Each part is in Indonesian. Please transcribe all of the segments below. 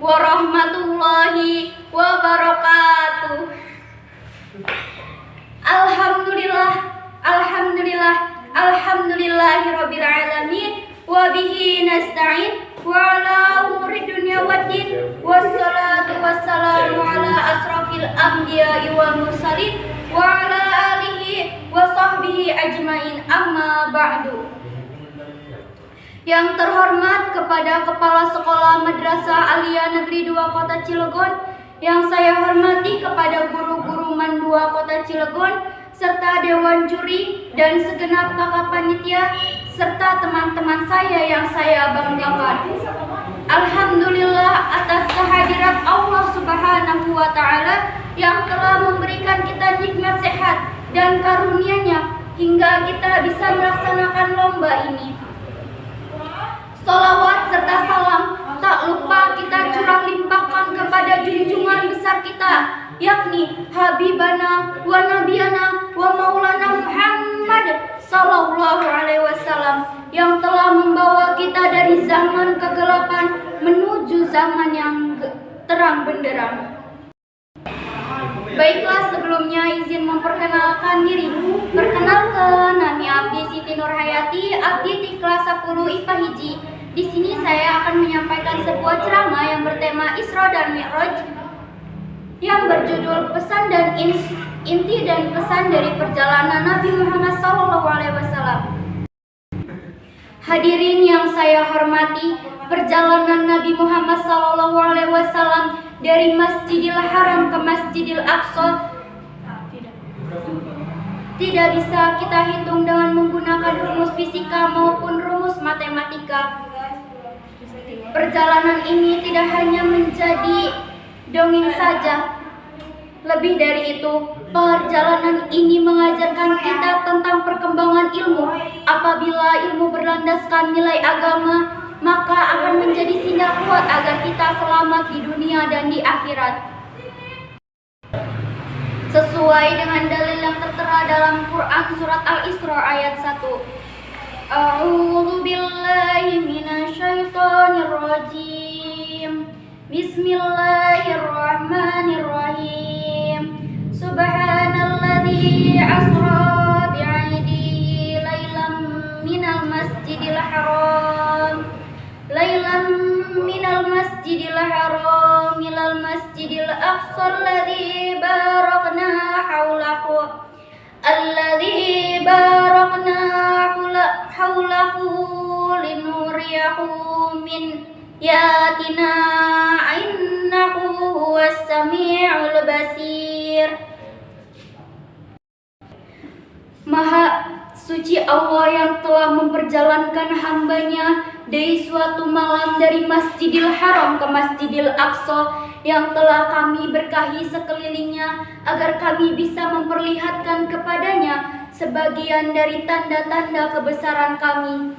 warahmatullahi wabarakatuh. Alhamdulillah, alhamdulillah, alhamdulillahirabbil alamin wa bihi nasta'in wa ala umuri dunya waddin wassalatu wassalamu ala asrafil anbiya'i wal mursalin wa ala alihi wa sahbihi ajmain, amma ba'du. Yang terhormat kepada Kepala Sekolah Madrasah Aliyah Negeri 2 Kota Cilegon, yang saya hormati kepada guru-guru MAN 2 Kota Cilegon, serta Dewan Juri dan segenap kakak panitia, serta teman-teman saya yang saya banggakan. Alhamdulillah atas kehadirat Allah Subhanahu wa Ta'ala yang telah memberikan kita nikmat sehat dan karunia-Nya hingga kita bisa melaksanakan lomba ini. Salawat serta salam tak lupa kita curang limpahkan kepada junjungan besar kita, yakni Habibana wa Nabiyana wa Maulana Muhammad sallallahu alaihi wasallam, yang telah membawa kita dari zaman kegelapan menuju zaman yang terang benderang. Baiklah, sebelumnya izin memperkenalkan diri. Perkenalkan, nama Abdi Siti Nurhayati, Abdi di kelas 10 IPA Hiji. Di sini saya akan menyampaikan sebuah ceramah yang bertema Isra dan Mi'raj, yang berjudul pesan dan inti dan pesan dari perjalanan Nabi Muhammad SAW. Hadirin yang saya hormati, perjalanan Nabi Muhammad SAW dari Masjidil Haram ke Masjidil Aqsa tidak bisa kita hitung dengan menggunakan rumus fisika maupun rumus matematika. Perjalanan ini tidak hanya menjadi dongeng saja. Lebih dari itu, perjalanan ini mengajarkan kita tentang perkembangan ilmu. Apabila ilmu berlandaskan nilai agama, maka akan menjadi sinyal kuat agar kita selamat di dunia dan di akhirat. Sesuai dengan dalil yang tertera dalam Quran surat Al-Isra ayat 1. A'udzu billahi minasyaitonir rajim. Bismillahirrahmanirrahim. Subhanalladzi asra bi'aidihi lailan minal masjidil haram ilal masjidil aqsa alladzi barakna haulahu linuriyahu min yatina innahu huwas sami'ul basir. Maha suci Allah yang telah memperjalankan hamba-Nya dari suatu malam dari Masjidil Haram ke Masjidil Aqsa, yang telah kami berkahi sekelilingnya agar kami bisa memperlihatkan kepadanya sebagian dari tanda-tanda kebesaran kami.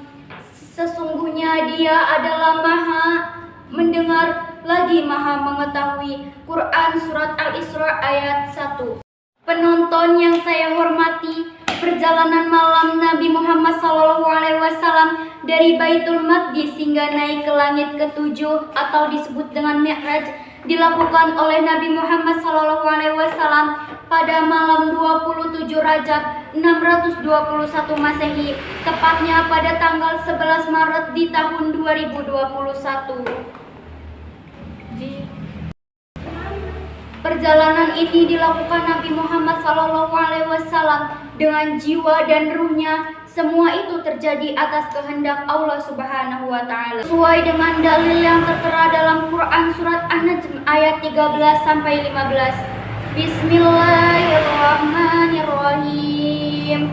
Sesungguhnya Dia adalah Maha mendengar lagi Maha mengetahui. Quran surat Al-Isra ayat 1. Penonton yang saya hormati, perjalanan malam Nabi Muhammad SAW dari Baitul Maqdis hingga naik ke langit ke-7 atau disebut dengan Mi'raj dilakukan oleh Nabi Muhammad SAW pada malam 27 Rajab 621 Masehi, tepatnya pada tanggal 11 Maret di tahun 2021. Perjalanan ini dilakukan Nabi Muhammad SAW dengan jiwa dan ruhnya. Semua itu terjadi atas kehendak Allah Subhanahu wa Ta'ala. Sesuai dengan dalil yang tertera dalam Quran surat An-Najm ayat 13 sampai 15. Bismillahirrahmanirrahim.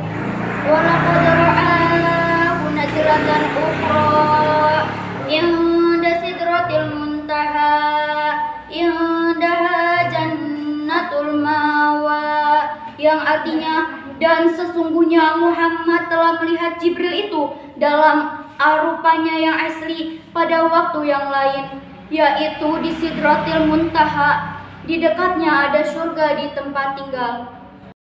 Wa laqad ra'ahu najlatan ukhra inda sidratil muntaha indaha jannatul mawa, yang artinya, dan sesungguhnya Muhammad telah melihat Jibril itu dalam rupanya yang asli pada waktu yang lain, yaitu di Sidratil Muntaha. Di dekatnya ada surga di tempat tinggal.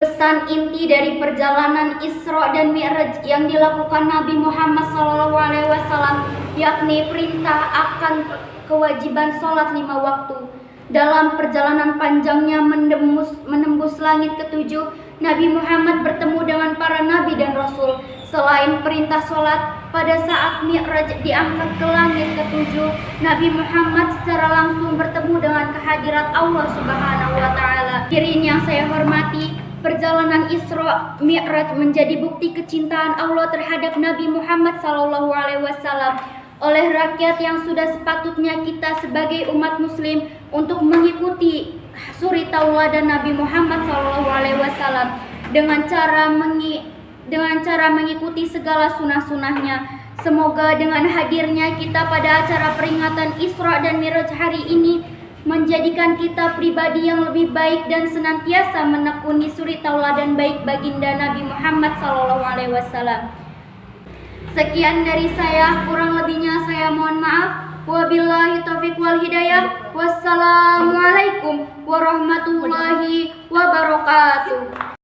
Pesan inti dari perjalanan Isra dan Mi'raj yang dilakukan Nabi Muhammad SAW, yakni perintah akan kewajiban sholat 5 waktu. Dalam perjalanan panjangnya menembus langit ketujuh, Nabi Muhammad bertemu dengan para nabi dan rasul. Selain perintah sholat, pada saat Mi'raj diangkat ke langit ketujuh, Nabi Muhammad secara langsung bertemu dengan kehadirat Allah Subhanahu wa Ta'ala. Hadirin yang saya hormati, perjalanan Isra Mi'raj menjadi bukti kecintaan Allah terhadap Nabi Muhammad SAW oleh rakyat yang sudah sepatutnya kita sebagai umat muslim untuk mengikuti suri tauladan Nabi Muhammad SAW dengan cara mengikuti segala sunah-sunahnya. Semoga dengan hadirnya kita pada acara peringatan Isra dan Mi'raj hari ini menjadikan kita pribadi yang lebih baik dan senantiasa menekuni suri tauladan baik baginda Nabi Muhammad SAW. Sekian dari saya, kurang lebihnya saya mohon maaf. Wabillahi taufiq wal hidayah. Wassalamualaikum warahmatullahi wabarakatuh.